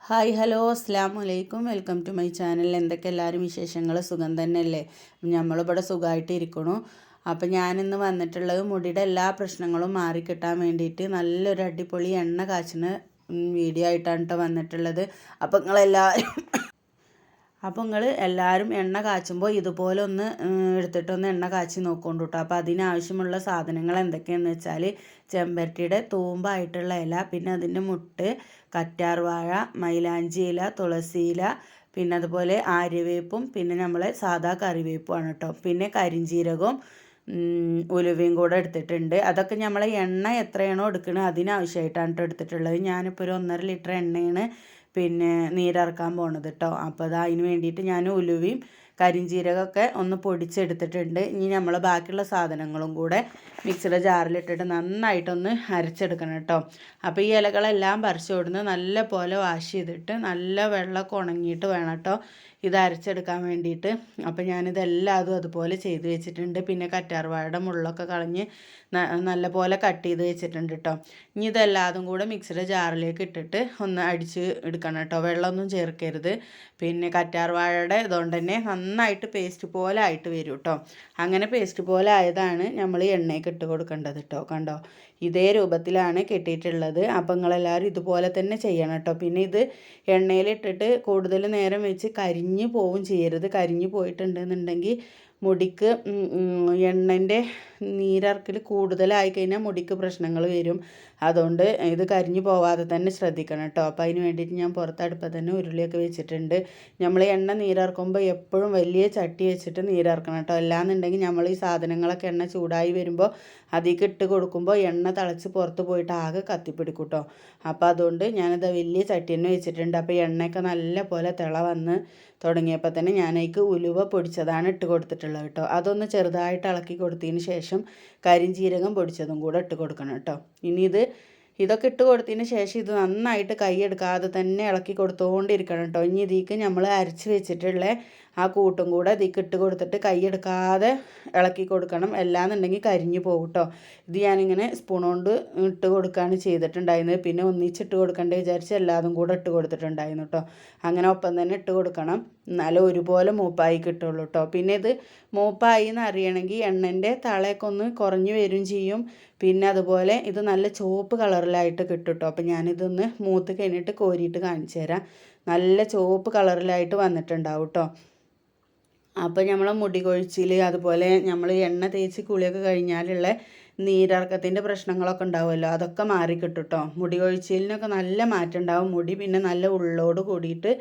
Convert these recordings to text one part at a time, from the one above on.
Hi hello അസ്സാം വലൈക്കും welcome to my channel. എന്തൊക്കെ എല്ലാവരും വിശേഷങ്ങൾ? സുഖം തന്നെയല്ലേ? നമ്മളിവിടെ സുഖമായിട്ട് ഇരിക്കണു. അപ്പം ഞാനിന്ന് വന്നിട്ടുള്ളത് മുടിയുടെ എല്ലാ പ്രശ്നങ്ങളും മാറിക്കിട്ടാൻ വേണ്ടിയിട്ട് നല്ലൊരു അടിപൊളി എണ്ണ കാച്ചുന്ന വീഡിയോ ആയിട്ടാണ് കേട്ടോ വന്നിട്ടുള്ളത്. അപ്പോൾ നിങ്ങൾ എല്ലാവരും എണ്ണ കാച്ചുമ്പോൾ ഇതുപോലെ ഒന്ന് എടുത്തിട്ടൊന്ന് എണ്ണ കാച്ചി നോക്കൊണ്ടു കേട്ടോ. അപ്പോൾ അതിനാവശ്യമുള്ള സാധനങ്ങൾ എന്തൊക്കെയാണെന്ന് വെച്ചാൽ ചെമ്പരത്തിയുടെ തൂമ്പായിട്ടുള്ള ഇല, പിന്നെ അതിൻ്റെ മുട്ട്, കറ്റാർവാഴ, മൈലാഞ്ചി ഇല, തുളസി ഇല, പിന്നെ അതുപോലെ ആര്യവേപ്പും പിന്നെ നമ്മളെ സാധാ കറിവേപ്പുമാണ് കേട്ടോ. പിന്നെ കരിഞ്ജീരകവും ഉലുവയും കൂടെ എടുത്തിട്ടുണ്ട്. അതൊക്കെ നമ്മളെ എണ്ണ എത്രയാണോ എടുക്കുന്നത് അതിനാവശ്യമായിട്ടാണ് കേട്ടോ എടുത്തിട്ടുള്ളത്. ഞാനിപ്പോൾ ഒരു 1.5 ലിറ്റർ എണ്ണയാണ് പിന്നെ നീരിറക്കാൻ പോണത് കേട്ടോ. അപ്പോൾ അത് അതിന് വേണ്ടിയിട്ട് ഞാൻ ഉലുവയും കരിഞ്ജീരകമൊക്കെ ഒന്ന് പൊടിച്ചെടുത്തിട്ടുണ്ട്. ഇനി നമ്മൾ ബാക്കിയുള്ള സാധനങ്ങളും കൂടെ മിക്സിയുടെ ജാറിലിട്ടിട്ട് നന്നായിട്ടൊന്ന് അരച്ചെടുക്കണം കേട്ടോ. അപ്പോൾ ഈ ഇലകളെല്ലാം പറിച്ചു കൊടുന്ന് നല്ല പോലെ വാഷ് ചെയ്തിട്ട് നല്ല വെള്ളമൊക്കെ ഉണങ്ങിയിട്ട് വേണം കേട്ടോ ഇത് അരച്ചെടുക്കാൻ വേണ്ടിയിട്ട്. അപ്പോൾ ഞാനിതെല്ലാതും അതുപോലെ ചെയ്ത് വെച്ചിട്ടുണ്ട്. പിന്നെ കറ്റാർവാഴയുടെ മുള്ളൊക്കെ കളഞ്ഞ് നല്ല പോലെ കട്ട് ചെയ്ത് വെച്ചിട്ടുണ്ട് കേട്ടോ. ഇനി ഇതെല്ലാതും കൂടെ മിക്സിയുടെ ജാറിലേക്ക് ഇട്ടിട്ട് ഒന്ന് അടിച്ച് എടുക്കണം കേട്ടോ. വെള്ളമൊന്നും ചേർക്കരുത്. പിന്നെ കറ്റാർവാഴയുടെ ഇതുകൊണ്ട് തന്നെ നന്നായിട്ട് പേസ്റ്റ് പോലെ ആയിട്ട് വരും കേട്ടോ. അങ്ങനെ പേസ്റ്റ് പോലെ ആയതാണ് നമ്മൾ എണ്ണയ്ക്ക് ഇട്ട് കൊടുക്കേണ്ടത് കേട്ടോ. കണ്ടോ, ഇതേ രൂപത്തിലാണ് കെട്ടിയിട്ടുള്ളത്. അപ്പോൾ നിങ്ങളെല്ലാവരും ഇതുപോലെ തന്നെ ചെയ്യണം കേട്ടോ. പിന്നെ ഇത് എണ്ണയിലിട്ടിട്ട് കൂടുതൽ നേരം വെച്ച് കരിഞ്ഞു പോവും ചെയ്യരുത്. കരിഞ്ഞു പോയിട്ടുണ്ടെന്നുണ്ടെങ്കിൽ മുടിക്ക് എണ്ണൻ്റെ നീരിറക്കൽ കൂടുതലായി കഴിഞ്ഞാൽ മുടിക്ക് പ്രശ്നങ്ങൾ വരും. അതുകൊണ്ട് ഇത് കരിഞ്ഞു പോവാതെ തന്നെ ശ്രദ്ധിക്കണം കേട്ടോ. അപ്പോൾ അതിന് വേണ്ടിയിട്ട് ഞാൻ പുറത്തടുപ്പത്ത് തന്നെ ഉരുളിയൊക്കെ വെച്ചിട്ടുണ്ട്. നമ്മൾ എണ്ണ നീരിറക്കുമ്പോൾ എപ്പോഴും വലിയ ചട്ടി വെച്ചിട്ട് നീരിറക്കണം കേട്ടോ. അല്ലാന്നുണ്ടെങ്കിൽ നമ്മൾ ഈ സാധനങ്ങളൊക്കെ എണ്ണ ചൂടായി വരുമ്പോൾ അതിലേക്ക് ഇട്ട് കൊടുക്കുമ്പോൾ എണ്ണ തിളച്ച് പുറത്ത് പോയിട്ട് ആകെ കത്തിപ്പിടിക്കും കേട്ടോ. അപ്പോൾ അതുകൊണ്ട് ഞാനത് വലിയ ചട്ടി തന്നെ വെച്ചിട്ടുണ്ട്. അപ്പോൾ എണ്ണയൊക്കെ നല്ല പോലെ തിള വന്ന് തുടങ്ങിയപ്പോൾ തന്നെ ഞാനതിലേക്ക് ഉലുവ പൊടിച്ചതാണ് ഇട്ട് കൊടുത്തിട്ടുള്ളത് കേട്ടോ. അതൊന്ന് ചെറുതായിട്ട് ഇളക്കി കൊടുത്തതിന് ശേഷം കരിഞ്ജീരകം പൊടിച്ചതും കൂടെ ഇട്ട് കൊടുക്കണം കേട്ടോ. ഇനി ഇതൊക്കെ ഇട്ട് കൊടുത്തതിന് ശേഷം ഇത് നന്നായിട്ട് കൈയെടുക്കാതെ തന്നെ ഇളക്കി കൊടുത്തുകൊണ്ടിരിക്കണം കേട്ടോ. ഇനി ഇതിലേക്ക് നമ്മൾ അരച്ച് വെച്ചിട്ടുള്ള ആ കൂട്ടും കൂടെ ഇതിലേക്ക് ഇട്ട് കൊടുത്തിട്ട് കൈയെടുക്കാതെ ഇളക്കി കൊടുക്കണം. അല്ലാന്നുണ്ടെങ്കിൽ കരിഞ്ഞു പോകും കേട്ടോ. ഇത് ഞാനിങ്ങനെ സ്പൂൺ കൊണ്ട് ഇട്ട് കൊടുക്കുകയാണ് ചെയ്തിട്ടുണ്ടായിരുന്നത്. പിന്നെ ഒന്നിച്ചിട്ട് കൊടുക്കേണ്ടത് വിചാരിച്ച് എല്ലാതും കൂടെ ഇട്ട് കൊടുത്തിട്ടുണ്ടായിരുന്നു കേട്ടോ. അങ്ങനെ ഒപ്പം തന്നെ ഇട്ട് കൊടുക്കണം, എന്നാലും ഒരുപോലെ മൂപ്പായി കിട്ടുള്ളൂ കേട്ടോ. പിന്നെ ഇത് മൂപ്പായി എന്ന് അറിയണമെങ്കിൽ എണ്ണൻ്റെ തളയൊക്കെ ഒന്ന് കുറഞ്ഞു വരും ചെയ്യും. പിന്നെ അതുപോലെ ഇത് നല്ല ചുവപ്പ് കളറിലായിട്ട് കിട്ടും കേട്ടോ. അപ്പോൾ ഞാനിതൊന്ന് മൂത്ത് കഴിഞ്ഞിട്ട് കോരിയിട്ട് കാണിച്ചു തരാം. നല്ല ചുവപ്പ് കളറിലായിട്ട് വന്നിട്ടുണ്ടാവും കേട്ടോ. അപ്പോൾ നമ്മൾ മുടി കൊഴിച്ചിൽ, അതുപോലെ നമ്മൾ എണ്ണ തേച്ച് കുളിയൊക്കെ കഴിഞ്ഞാലുള്ള നീരിറക്കത്തിൻ്റെ പ്രശ്നങ്ങളൊക്കെ ഉണ്ടാവുമല്ലോ, അതൊക്കെ മാറിക്കിട്ടും കേട്ടോ. മുടി കൊഴിച്ചിലിനൊക്കെ നല്ല മാറ്റം ഉണ്ടാവും. മുടി പിന്നെ നല്ല ഉള്ളോട് കൂടിയിട്ട്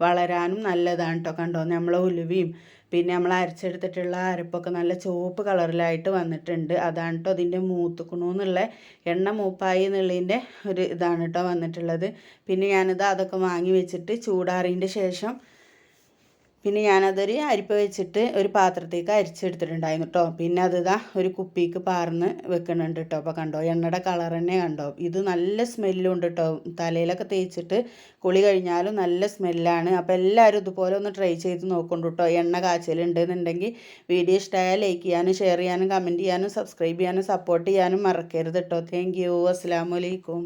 വളരാനും നല്ലതാണ് കേട്ടോ. കണ്ടോ, നമ്മളെ ഉലുവയും പിന്നെ നമ്മൾ അരച്ചെടുത്തിട്ടുള്ള അരപ്പൊക്കെ നല്ല ചുവപ്പ് കളറിലായിട്ട് വന്നിട്ടുണ്ട്. അതാണ് കേട്ടോ അതിൻ്റെ മൂത്തുക്കണമെന്നുള്ള എണ്ണ മൂപ്പായി എന്നുള്ളതിൻ്റെ ഒരു ഇതാണ് കേട്ടോ വന്നിട്ടുള്ളത്. പിന്നെ അതൊക്കെ വാങ്ങി വെച്ചിട്ട് ചൂടാറിയതിൻ്റെ ശേഷം പിന്നെ ഞാനതൊരു അരിപ്പ വെച്ചിട്ട് ഒരു പാത്രത്തേക്ക് അരിച്ചെടുത്തിട്ടുണ്ടായിരുന്നു കേട്ടോ. പിന്നെ അതിതാ ഒരു കുപ്പിക്ക് പാർന്ന് വെക്കുന്നുണ്ട് കേട്ടോ. അപ്പോൾ കണ്ടോ, എണ്ണയുടെ കളർ തന്നെ കണ്ടോ. ഇത് നല്ല സ്മെല്ലും ഉണ്ട് കേട്ടോ. തലയിലൊക്കെ തേച്ചിട്ട് കുളി കഴിഞ്ഞാലും നല്ല സ്മെല്ലാണ്. അപ്പോൾ എല്ലാവരും ഇതുപോലെ ഒന്ന് ട്രൈ ചെയ്ത് നോക്കൊണ്ടു കേട്ടോ. എണ്ണ കാച്ചലുണ്ടെന്നുണ്ടെങ്കിൽ വീഡിയോ ഇഷ്ടമായാൽ ലൈക്ക് ചെയ്യാനും ഷെയർ ചെയ്യാനും കമൻറ്റ് ചെയ്യാനും സബ്സ്ക്രൈബ് ചെയ്യാനും സപ്പോർട്ട് ചെയ്യാനും മറക്കരുത് കേട്ടോ. Thank you. അസ്സലാമു അലൈക്കും.